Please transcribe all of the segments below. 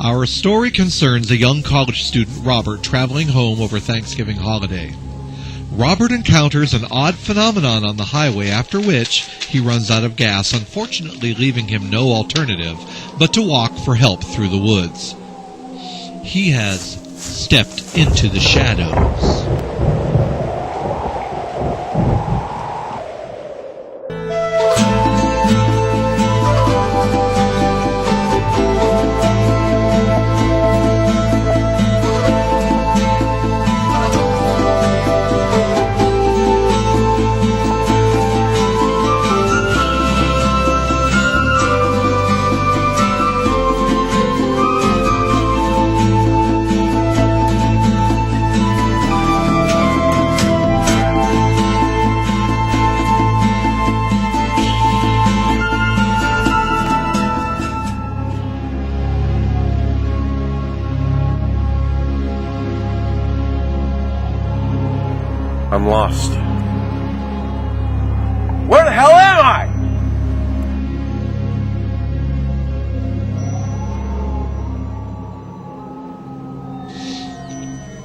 Our story concerns a young college student, Robert, traveling home over Thanksgiving holiday. Robert encounters an odd phenomenon on the highway, after which he runs out of gas, unfortunately leaving him no alternative but to walk for help through the woods. He has stepped into the shadows. I'm lost. Where the hell am I?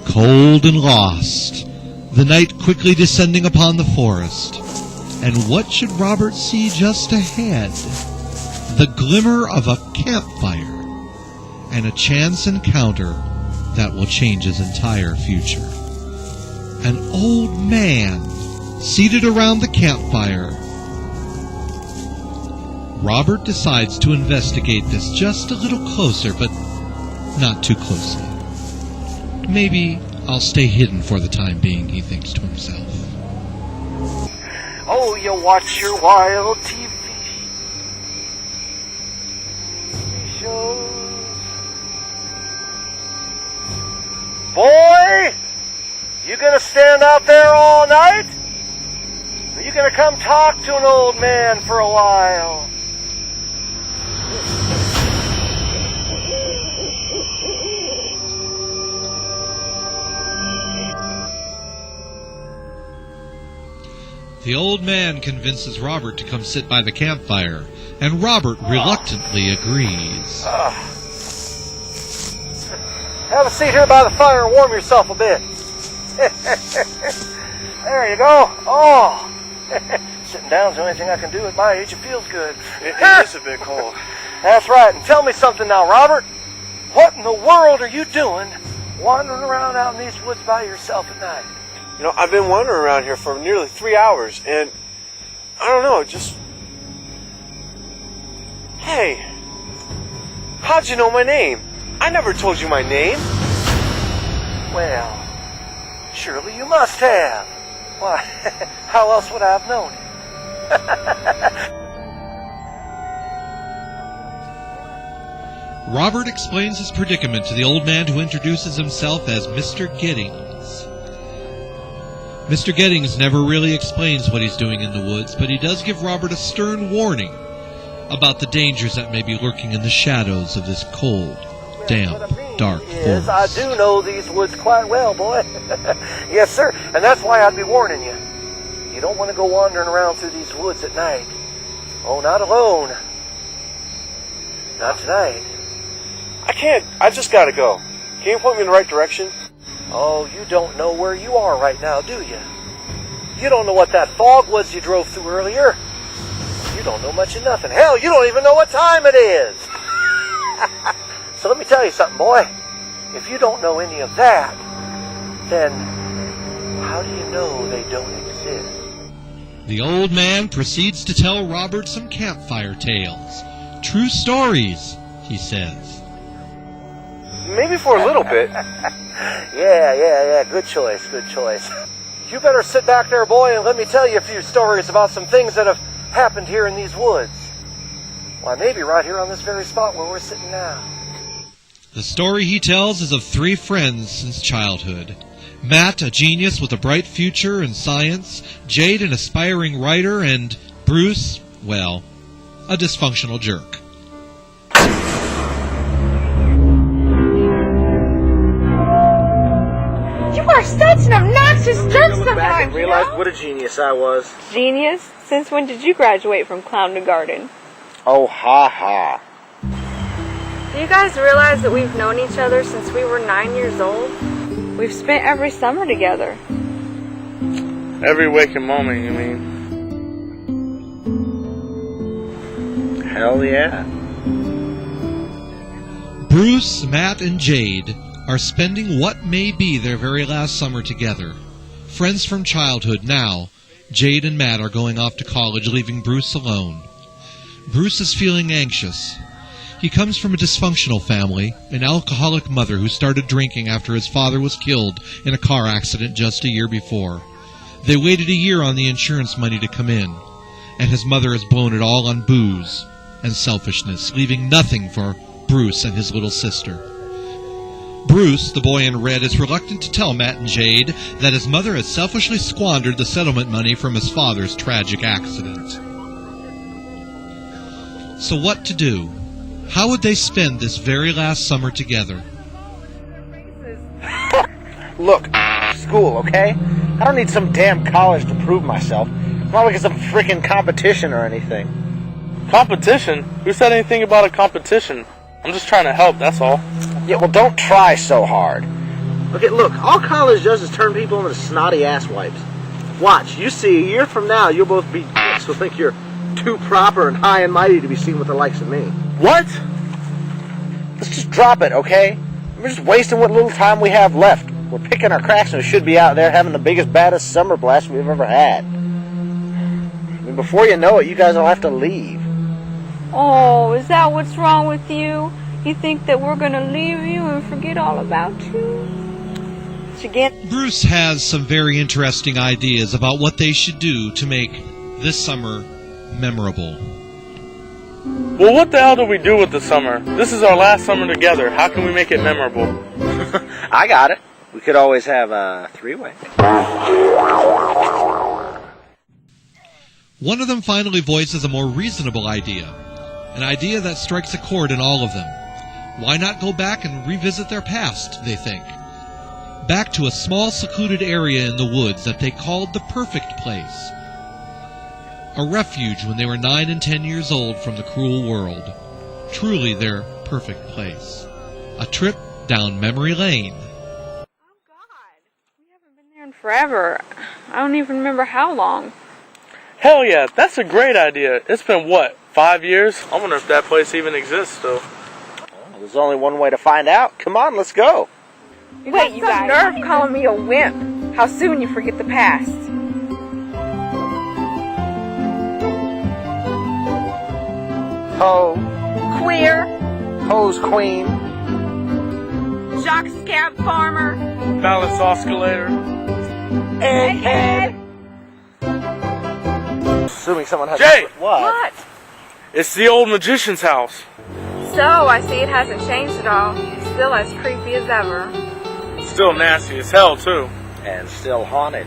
Cold and lost, the night quickly descending upon the forest. And what should Robert see just ahead? The glimmer of a campfire and a chance encounter that will change his entire future. An old man seated around the campfire. Robert decides to investigate this just a little closer, but not too closely. Maybe I'll stay hidden for the time being, he thinks to himself. Oh, you watch your wild TV shows. Boy! You gonna stand out there all night? Or you gonna come talk to an old man for a while? The old man convinces Robert to come sit by the campfire, and Robert reluctantly agrees. Have a seat here by the fire and warm yourself a bit. There you go. Oh, sitting down's the only thing I can do at my age. It feels good. It is a bit cold. That's right. And tell me something now, Robert. What in the world are you doing wandering around out in these woods by yourself at night? You know, I've been wandering around here for nearly 3 hours, and I don't know, just... Hey, how'd you know my name? I never told you my name. Well, surely you must have. Why, how else would I have known it? Robert explains his predicament to the old man, who introduces himself as Mr. Giddings. Mr. Giddings never really explains what he's doing in the woods, but he does give Robert a stern warning about the dangers that may be lurking in the shadows of this cold, damp, dark forest. I do know these woods quite well, boy. Yes, sir, and that's why I'd be warning you. You don't want to go wandering around through these woods at night. Oh, not alone. Not tonight. I can't. I just gotta go. Can you point me in the right direction? Oh, you don't know where you are right now, do you? You don't know what that fog was you drove through earlier. You don't know much of nothing. Hell, you don't even know what time it is. So let me tell you something, boy. If you don't know any of that, then how do you know they don't exist? The old man proceeds to tell Robert some campfire tales. True stories, he says. Maybe for a little bit. Yeah. Good choice. You better sit back there, boy, and let me tell you a few stories about some things that have happened here in these woods. Why, maybe right here on this very spot where we're sitting now. The story he tells is of 3 friends since childhood. Matt, a genius with a bright future in science, Jade, an aspiring writer, and Bruce, well, a dysfunctional jerk. You are such an obnoxious jerk Back sometimes, and realized what a genius I was. Genius? Since when did you graduate from clown to garden? Oh, ha ha. Do you guys realize that we've known each other since we were 9 years old? We've spent every summer together. Every waking moment, you mean? Hell yeah. Bruce, Matt, and Jade are spending what may be their very last summer together. Friends from childhood now, Jade and Matt are going off to college, leaving Bruce alone. Bruce is feeling anxious. He comes from a dysfunctional family, an alcoholic mother who started drinking after his father was killed in a car accident just a year before. They waited a year on the insurance money to come in, and his mother has blown it all on booze and selfishness, leaving nothing for Bruce and his little sister. Bruce, the boy in red, is reluctant to tell Matt and Jade that his mother has selfishly squandered the settlement money from his father's tragic accident. So what to do? How would they spend this very last summer together? Look, school, okay? I don't need some damn college to prove myself. It's not like it's some freaking competition or anything. Competition? Who said anything about a competition? I'm just trying to help, that's all. Yeah, well, don't try so hard. Okay, look, all college does is turn people into snotty asswipes. Watch, you see, a year from now, you'll both be dicks who'll think you're too proper and high and mighty to be seen with the likes of me. What? Let's just drop it, okay? We're just wasting what little time we have left. We're picking our cracks and we should be out there having the biggest, baddest summer blast we've ever had. I mean, before you know it, you guys will have to leave. Oh, is that what's wrong with you? You think that we're gonna leave you and forget all about you? Bruce has some very interesting ideas about what they should do to make this summer memorable. Well, what the hell do we do with the summer? This is our last summer together. How can we make it memorable? I got it. We could always have a three-way. One of them finally voices a more reasonable idea, an idea that strikes a chord in all of them. Why not go back and revisit their past, they think. Back to a small secluded area in the woods that they called the perfect place. A refuge when they were 9 and 10 years old from the cruel world. Truly their perfect place. A trip down memory lane. Oh, God. We haven't been there in forever. I don't even remember how long. Hell yeah, that's a great idea. It's been, what, 5 years? I wonder if that place even exists still. Well, there's only one way to find out. Come on, let's go. Wait, you got nerve calling me a wimp. How soon you forget the past. Ho. Queer. Ho's queen. Jock scab farmer. Balance oscillator. Egghead. Assuming someone has... Jay! What? It's the old magician's house. So, I see it hasn't changed at all. It's still as creepy as ever. Still nasty as hell, too. And still haunted.